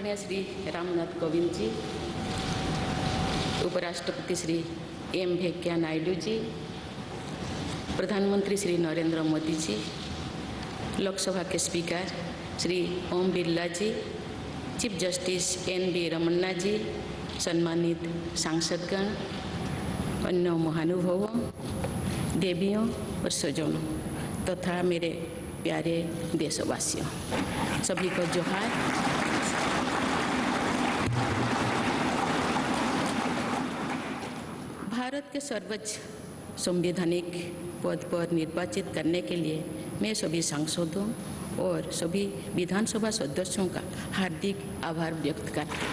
आदरणीय श्री रामनाथ कोविंद जी, उपराष्ट्रपति श्री एम वेंकैया नायडू जी, प्रधानमंत्री श्री नरेंद्र मोदी जी, लोकसभा के स्पीकर श्री ओम बिरला जी, चीफ जस्टिस एन.वी. रमन्ना जी, सम्मानित सांसदगण, अन्य महानुभावों, देवियों और स्वजनों तथा मेरे प्यारे देशवासियों, सभी को जोहार। भारत के सर्वोच्च संवैधानिक पद पर निर्वाचित करने के लिए मैं सभी सांसदों और सभी विधानसभा सदस्यों का हार्दिक आभार व्यक्त करता हूँ।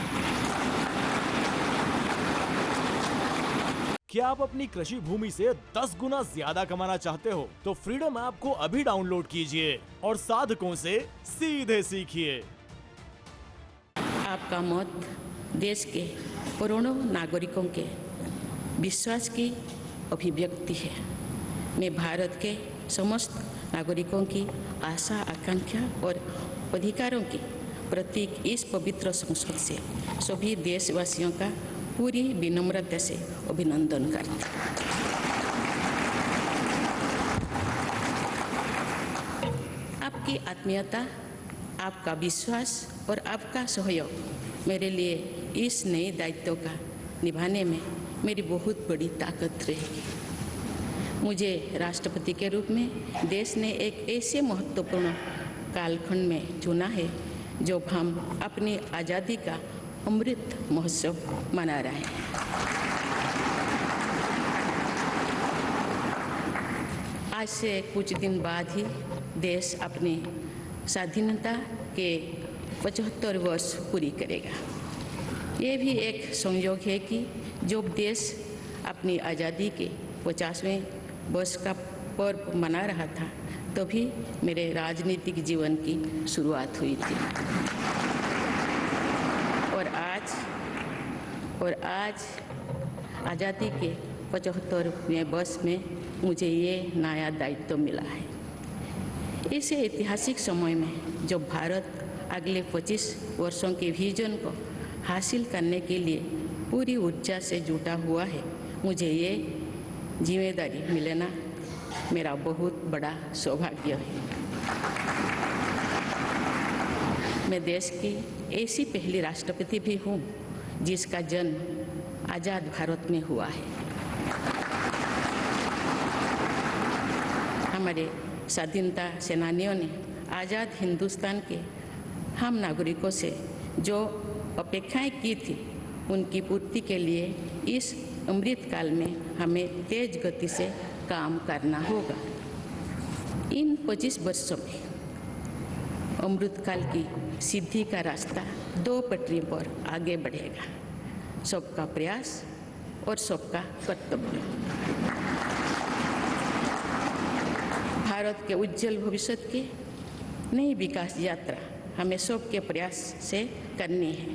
क्या आप अपनी कृषि भूमि से 10 गुना ज्यादा कमाना चाहते हो तो फ्रीडम ऐप को अभी डाउनलोड कीजिए और साधकों से सीधे सीखिए। आपका मत देश के करोड़ों नागरिकों के विश्वास की अभिव्यक्ति है। मैं भारत के समस्त नागरिकों की आशा, आकांक्षा और अधिकारों की प्रतीक इस पवित्र संसद से सभी देशवासियों का पूरी विनम्रता से अभिनंदन करता हूँ। आपकी आत्मीयता, आपका विश्वास और आपका सहयोग मेरे लिए इस नए दायित्व का निभाने में मेरी बहुत बड़ी ताकत रहेगी। मुझे राष्ट्रपति के रूप में देश ने एक ऐसे महत्वपूर्ण कालखंड में चुना है जब हम अपनी आज़ादी का अमृत महोत्सव मना रहे हैं। आज से कुछ दिन बाद ही देश अपनी स्वाधीनता के 75 वर्ष पूरी करेगा। ये भी एक संयोग है कि जब देश अपनी आज़ादी के 50वें वर्ष का पर्व मना रहा था तभी मेरे राजनीतिक जीवन की शुरुआत हुई थी। और आज आज़ादी के 75वें वर्ष में मुझे ये नया दायित्व मिला है। इस ऐतिहासिक समय में जब भारत अगले 25 वर्षों के विजन को हासिल करने के लिए पूरी ऊर्जा से जुटा हुआ है, मुझे ये जिम्मेदारी मिलना मेरा बहुत बड़ा सौभाग्य है। मैं देश की ऐसी पहली राष्ट्रपति भी हूँ जिसका जन्म आज़ाद भारत में हुआ है। हमारे स्वाधीनता सेनानियों ने आज़ाद हिंदुस्तान के हम नागरिकों से जो अपेक्षाएं की थी उनकी पूर्ति के लिए इस अमृत काल में हमें तेज गति से काम करना होगा। इन 25 वर्षों में अमृतकाल की सिद्धि का रास्ता 2 पटरी पर आगे बढ़ेगा, सबका प्रयास और सबका कर्तव्य। भारत के उज्जवल भविष्य की नई विकास यात्रा हमें सबके प्रयास से करनी है,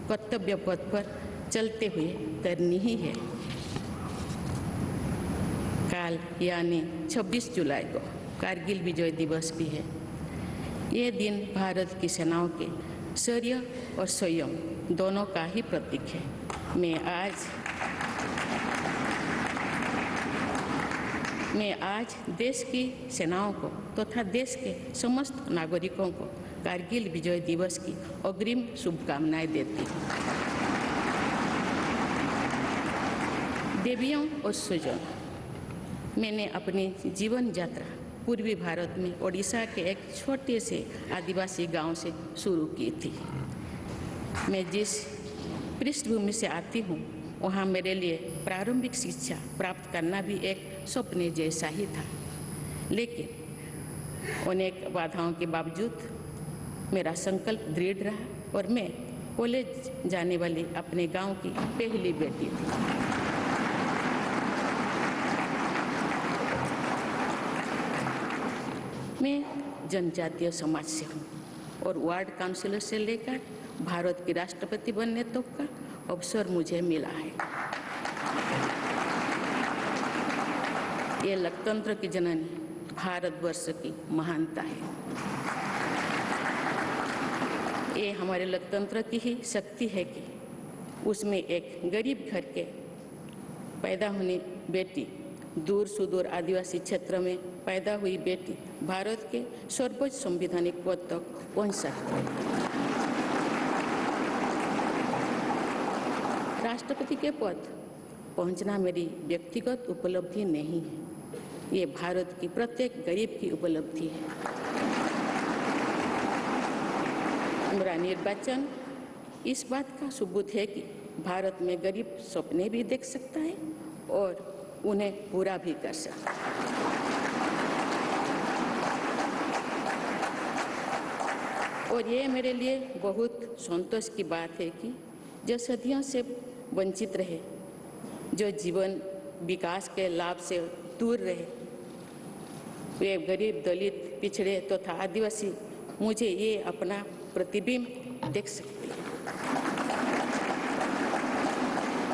कर्तव्य पथ पर चलते हुए करनी ही है। कल यानी 26 जुलाई को कारगिल विजय दिवस भी है। ये दिन भारत की सेनाओं के शौर्य और संयम दोनों का ही प्रतीक है। मैं आज देश की सेनाओं को तथा देश के समस्त नागरिकों को कारगिल विजय दिवस की अग्रिम शुभकामनाएं देती हूँ। देवियों और स्वजनों, मैंने अपनी जीवन यात्रा पूर्वी भारत में ओडिशा के एक छोटे से आदिवासी गांव से शुरू की थी। मैं जिस पृष्ठभूमि से आती हूँ वहाँ मेरे लिए प्रारंभिक शिक्षा प्राप्त करना भी एक सपने जैसा ही था, लेकिन अनेक बाधाओं के बावजूद मेरा संकल्प दृढ़ रहा और मैं कॉलेज जाने वाली अपने गांव की पहली बेटी थी। मैं जनजातीय समाज से हूँ और वार्ड काउंसिलर से लेकर भारत की राष्ट्रपति बनने तक का अवसर मुझे मिला है। ये लोकतंत्र की जननी भारतवर्ष की महानता है। ये हमारे लोकतंत्र की ही शक्ति है कि उसमें एक गरीब घर के पैदा होने बेटी, दूर सुदूर आदिवासी क्षेत्र में पैदा हुई बेटी भारत के सर्वोच्च संवैधानिक पद तक पहुंच सकती है। राष्ट्रपति के पद पहुंचना मेरी व्यक्तिगत उपलब्धि नहीं है, ये भारत की प्रत्येक गरीब की उपलब्धि है। मेरा निर्वाचन इस बात का सबूत है कि भारत में गरीब सपने भी देख सकता है और उन्हें पूरा भी कर सकता है। और ये मेरे लिए बहुत संतोष की बात है कि जो सदियों से वंचित रहे, जो जीवन विकास के लाभ से दूर रहे, वे गरीब, दलित, पिछड़े तथा आदिवासी मुझे ये अपना प्रतिबिंब देख सकते हैं।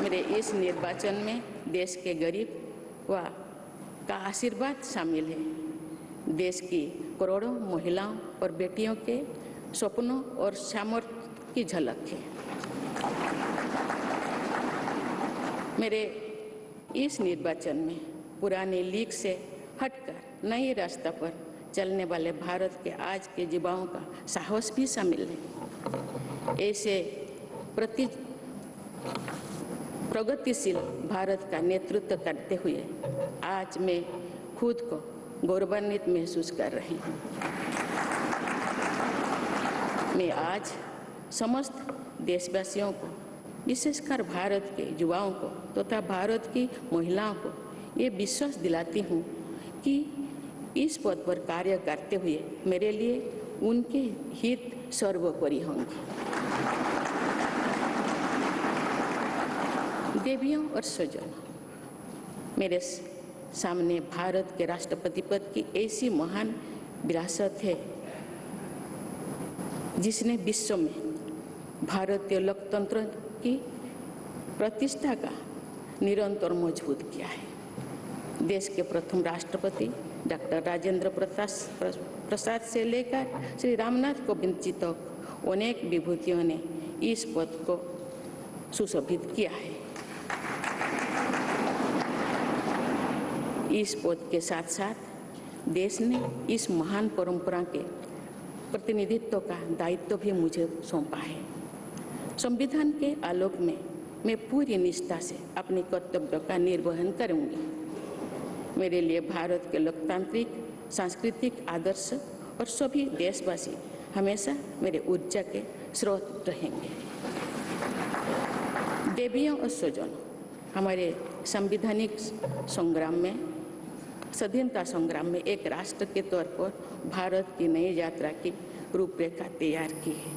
मेरे इस निर्वाचन में देश के गरीब व का आशीर्वाद शामिल है। देश की करोड़ों महिलाओं और बेटियों के सपनों और सामर्थ्य की झलक है। मेरे इस निर्वाचन में पुरानी लीग से हटकर नए रास्ते पर चलने वाले भारत के आज के युवाओं का साहस भी शामिल है। ऐसे प्रगतिशील भारत का नेतृत्व करते हुए आज मैं खुद को गौरवान्वित महसूस कर रही हूँ। मैं आज समस्त देशवासियों को, विशेषकर भारत के युवाओं को तथा भारत की महिलाओं को ये विश्वास दिलाती हूँ कि इस पद पर कार्य करते हुए मेरे लिए उनके हित सर्वोपरि होंगे। देवियों और स्वजनों, मेरे सामने भारत के राष्ट्रपति पद की ऐसी महान विरासत है जिसने विश्व में भारतीय लोकतंत्र की प्रतिष्ठा का निरंतर मजबूत किया है। देश के प्रथम राष्ट्रपति डॉक्टर राजेंद्र प्रसाद से लेकर श्री रामनाथ कोविंद जी तक अनेक विभूतियों ने इस पद को सुशोभित किया है। इस पद के साथ साथ देश ने इस महान परंपरा के प्रतिनिधित्व का दायित्व भी मुझे सौंपा है। संविधान के आलोक में मैं पूरी निष्ठा से अपने कर्तव्यों का निर्वहन करूंगी। मेरे लिए भारत के लोकतांत्रिक सांस्कृतिक आदर्श और सभी देशवासी हमेशा मेरे ऊर्जा के स्रोत रहेंगे। देवियों और स्वजनों, हमारे संवैधानिक संग्राम में, स्वाधीनता संग्राम में एक राष्ट्र के तौर पर भारत की नई यात्रा की रूपरेखा तैयार की है।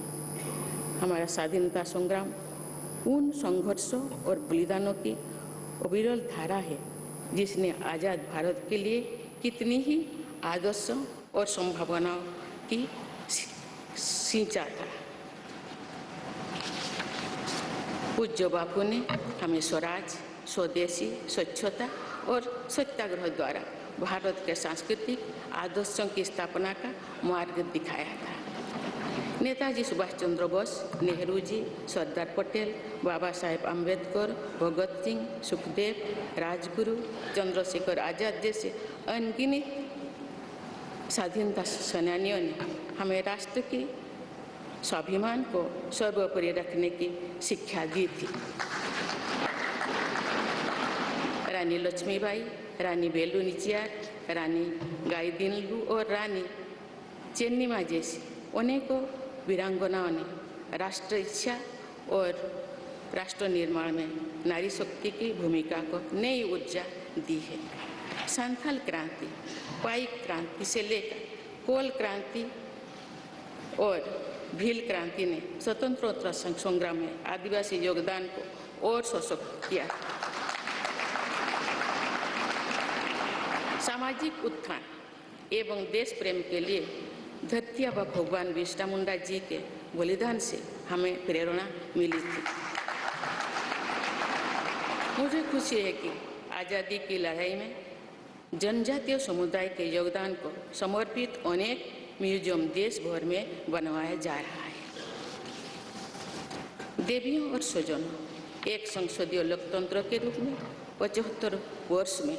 हमारा स्वाधीनता संग्राम उन संघर्षों और बलिदानों की अविरल धारा है जिसने आज़ाद भारत के लिए कितनी ही आदर्शों और संभावनाओं की सिंचा था। पूज्य बापू ने हमें स्वराज, स्वदेशी, स्वच्छता और सत्याग्रह द्वारा भारत के सांस्कृतिक आदर्शों की स्थापना का मार्ग दिखाया था। नेताजी सुभाष चंद्र बोस, नेहरू जी, सरदार पटेल, बाबा साहेब अम्बेडकर, भगत सिंह, सुखदेव, राजगुरु, चंद्रशेखर आजाद जैसे अनगिनत स्वाधीनता सेनानियों ने हमें राष्ट्र की स्वाभिमान को सर्वोपरि रखने की शिक्षा दी थी। रानी लक्ष्मीबाई, रानी वेलु नाचियार, रानी गाईदिन्लु और रानी चेन्निमा जैसी अनेकों वीरांगनाओं ने राष्ट्र इच्छा और राष्ट्र निर्माण में नारी शक्ति की भूमिका को नई ऊर्जा दी है। संथाल क्रांति, पाइक क्रांति से लेकर कोल क्रांति और भील क्रांति ने स्वतंत्रता संग्राम में आदिवासी योगदान को और सशक्त किया। सामाजिक उत्थान एवं देश प्रेम के लिए धरती आबा भगवान बिरसा मुंडा जी के बलिदान से हमें प्रेरणा मिली थी। मुझे खुशी है कि आज़ादी की लड़ाई में जनजातीय समुदाय के योगदान को समर्पित अनेक म्यूजियम देश भर में बनवाया जा रहा है। देवियों और स्वजनों, एक संसदीय लोकतंत्र के रूप में 75 वर्ष में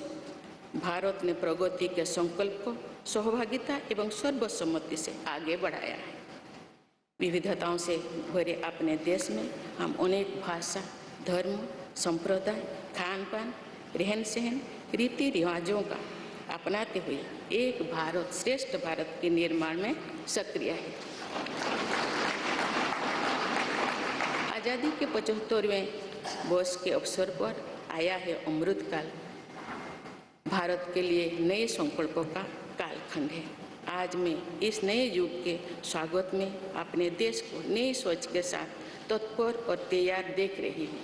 भारत ने प्रगति के संकल्प को सहभागिता एवं सर्वसम्मति से आगे बढ़ाया है। विविधताओं से भरे अपने देश में हम अनेक भाषा, धर्म, संप्रदाय, खान पान, रहन सहन, रीति रिवाजों का अपनाते हुए एक भारत श्रेष्ठ भारत के निर्माण में सक्रिय है। आज़ादी के 75वें वर्ष के अवसर पर आया है अमृतकाल। भारत के लिए नए संकल्पों का कालखंड है। आज मैं इस नए युग के स्वागत में अपने देश को नई सोच के साथ तत्पर और तैयार देख रही हूँ।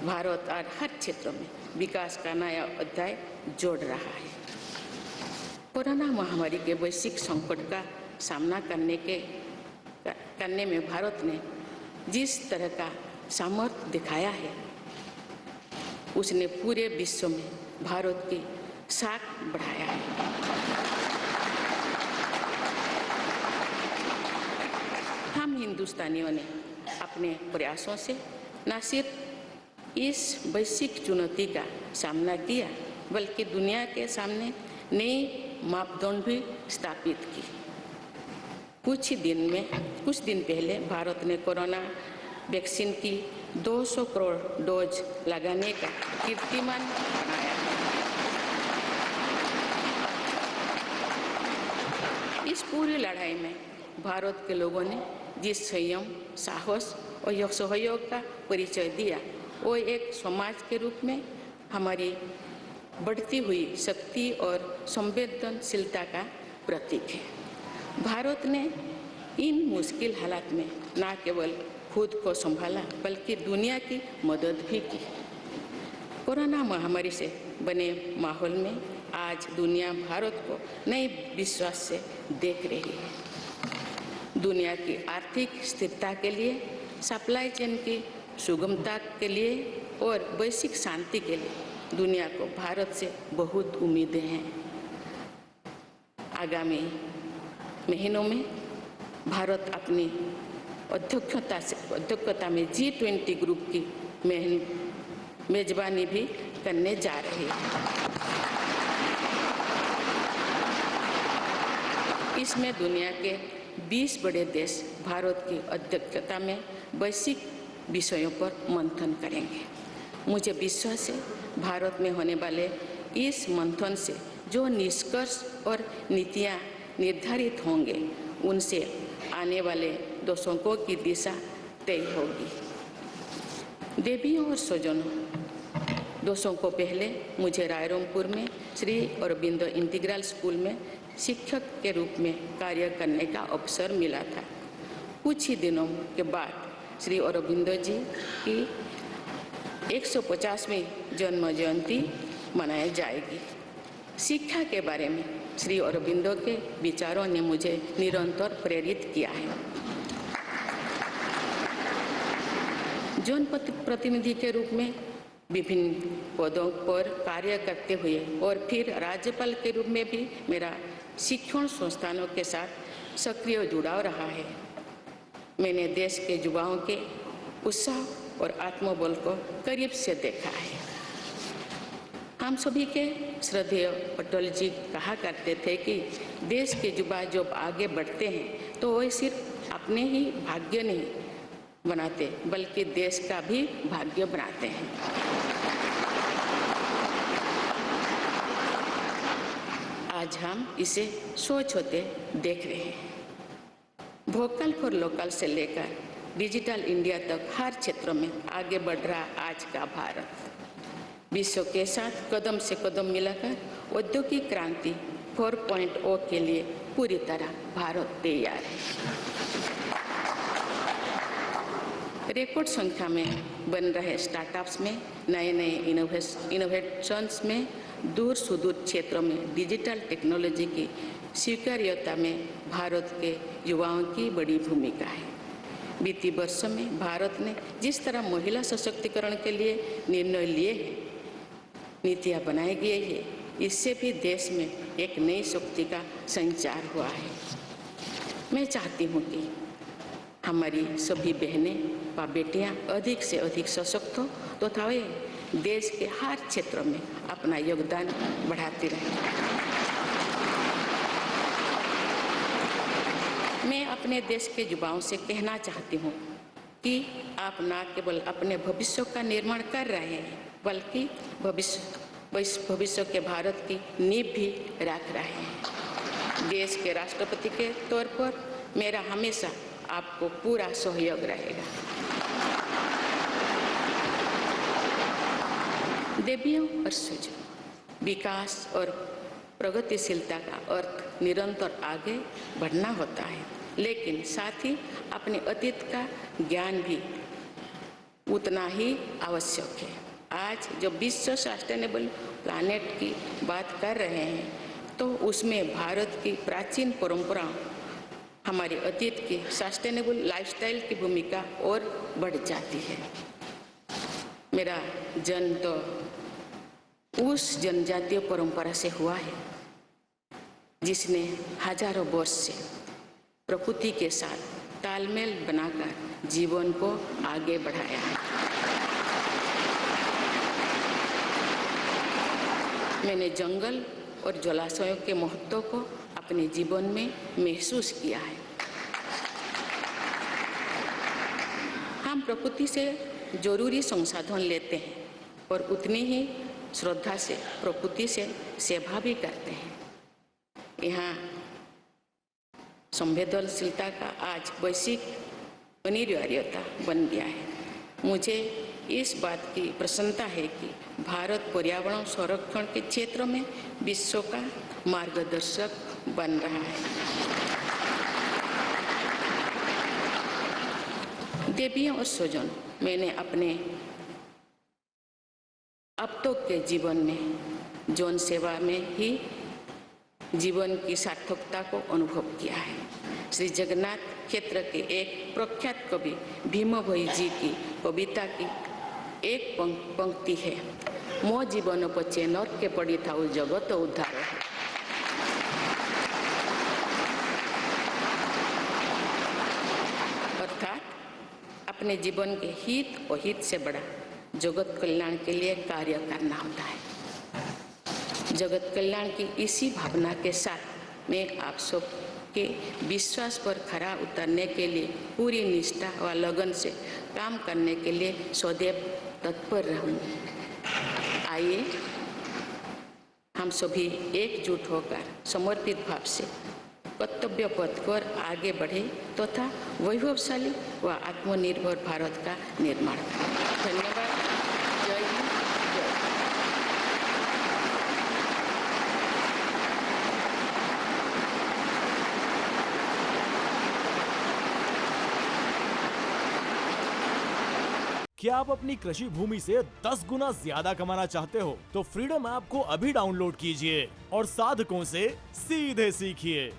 भारत आज हर क्षेत्र में विकास का नया अध्याय जोड़ रहा है। कोरोना महामारी के वैश्विक संकट का सामना करने में भारत ने जिस तरह का सामर्थ्य दिखाया है, उसने पूरे विश्व में भारत की साख बढ़ाया है। हम हिंदुस्तानियों ने अपने प्रयासों से न सिर्फ इस वैश्विक चुनौती का सामना किया, बल्कि दुनिया के सामने नए मापदंड भी स्थापित की। कुछ दिन पहले भारत ने कोरोना वैक्सीन की 200 करोड़ डोज लगाने का कीर्तिमान बनाया। इस पूरी लड़ाई में भारत के लोगों ने जिस संयम, साहस और सहयोग का परिचय दिया, वो एक समाज के रूप में हमारी बढ़ती हुई शक्ति और संवेदनशीलता का प्रतीक है। भारत ने इन मुश्किल हालात में न केवल खुद को संभाला, बल्कि दुनिया की मदद भी की। कोरोना महामारी से बने माहौल में आज दुनिया भारत को नए विश्वास से देख रही है। दुनिया की आर्थिक स्थिरता के लिए, सप्लाई चेन की सुगमता के लिए और वैश्विक शांति के लिए दुनिया को भारत से बहुत उम्मीदें हैं। आगामी महीनों में भारत अपनी अध्यक्षता में G20 ग्रुप की मेजबानी भी करने जा रही है। इसमें दुनिया के 20 बड़े देश भारत की अध्यक्षता में वैश्विक विषयों पर मंथन करेंगे। मुझे विश्वास है भारत में होने वाले इस मंथन से जो निष्कर्ष और नीतियां निर्धारित होंगे, उनसे आने वाले दशकों की दिशा तय होगी। देवियों और स्वजनों, दशकों पहले मुझे रायरंगपुर में श्री अरबिंदो इंटीग्रल स्कूल में शिक्षक के रूप में कार्य करने का अवसर मिला था। कुछ ही दिनों के बाद श्री अरबिंदो जी की 150वीं जन्म जयंती मनाई जाएगी। शिक्षा के बारे में श्री अरबिंदो के विचारों ने मुझे निरंतर प्रेरित किया है। जनप्रतिनिधि के रूप में विभिन्न पदों पर कार्य करते हुए और फिर राज्यपाल के रूप में भी मेरा शिक्षण संस्थानों के साथ सक्रिय जुड़ाव रहा है। मैंने देश के युवाओं के उत्साह और आत्मबल को करीब से देखा है। हम सभी के श्रद्धेय अटल जी कहा करते थे कि देश के युवा जब आगे बढ़ते हैं तो वे सिर्फ अपने ही भाग्य नहीं बनाते, बल्कि देश का भी भाग्य बनाते हैं। आज हम इसे सोच होते देख रहे हैं। वोकल फॉर लोकल से लेकर डिजिटल इंडिया तक हर क्षेत्र में आगे बढ़ रहा आज का भारत विश्व के साथ कदम से कदम मिलाकर औद्योगिक क्रांति 4.0 के लिए पूरी तरह भारत तैयार है। रिकॉर्ड संख्या में बन रहे स्टार्टअप्स में नए इनोवेशंस में दूर सुदूर क्षेत्रों में डिजिटल टेक्नोलॉजी की स्वीकार्यता में भारत के युवाओं की बड़ी भूमिका है। बीते वर्षों में भारत ने जिस तरह महिला सशक्तिकरण के लिए निर्णय लिए हैं, नीतियाँ बनाई गई है, इससे भी देश में एक नई शक्ति का संचार हुआ है। मैं चाहती हूँ कि हमारी सभी बहनें व बेटियां अधिक से अधिक सशक्त हो तथा वे देश के हर क्षेत्र में अपना योगदान बढ़ाती रहें। मैं अपने देश के युवाओं से कहना चाहती हूँ कि आप न केवल अपने भविष्य का निर्माण कर रहे हैं बल्कि भविष्य के भारत की नींव भी रख रहे हैं। देश के राष्ट्रपति के तौर पर मेरा हमेशा आपको पूरा सहयोग रहेगा। देवियों और स्वजनों, विकास और प्रगतिशीलता का अर्थ निरंतर आगे बढ़ना होता है, लेकिन साथ ही अपने अतीत का ज्ञान भी उतना ही आवश्यक है। आज जब विश्व सस्टेनेबल प्लानेट की बात कर रहे हैं तो उसमें भारत की प्राचीन परंपराओं, हमारे अतीत की सस्टेनेबल लाइफस्टाइल की भूमिका और बढ़ जाती है। मेरा जन्म तो उस जनजातीय परंपरा से हुआ है जिसने हजारों वर्ष से प्रकृति के साथ तालमेल बनाकर जीवन को आगे बढ़ाया है। मैंने जंगल और जलाशयों के महत्व को अपने जीवन में महसूस किया है। हम प्रकृति से जरूरी संसाधन लेते हैं और उतनी ही श्रद्धा से प्रकृति से सेवा भी करते हैं। यहाँ संवेदनशीलता का आज वैश्विक अनिवार्यता बन गया है। मुझे इस बात की प्रसन्नता है कि भारत पर्यावरण संरक्षण के क्षेत्र में विश्व का मार्गदर्शक बन रहा है। देवियों और स्वजन, मैंने अपने अब तक के जीवन में जौन सेवा में ही जीवन की सार्थकता को अनुभव किया है। श्री जगन्नाथ क्षेत्र के एक प्रख्यात कवि भीम भोई जी की कविता की एक पंक्ति है, मो जीवन पचे नर के पड़ी था जगत उद्धार। अर्थात अपने जीवन के हित और हित से बड़ा जगत कल्याण के लिए कार्य करना होता है। जगत कल्याण की इसी भावना के साथ मैं आप सब के विश्वास पर खरा उतरने के लिए पूरी निष्ठा व लगन से काम करने के लिए सदैव तत्पर रहूँगी। आइए हम सभी एकजुट होकर समर्पित भाव से कर्तव्य पथ पर आगे बढ़े तथा वैभवशाली व आत्मनिर्भर भारत का निर्माण करें। धन्यवाद। जय हिंद, जय भारत। क्या आप अपनी कृषि भूमि से 10 गुना ज्यादा कमाना चाहते हो? तो फ्रीडम ऐप को अभी डाउनलोड कीजिए और साधकों से सीधे सीखिए।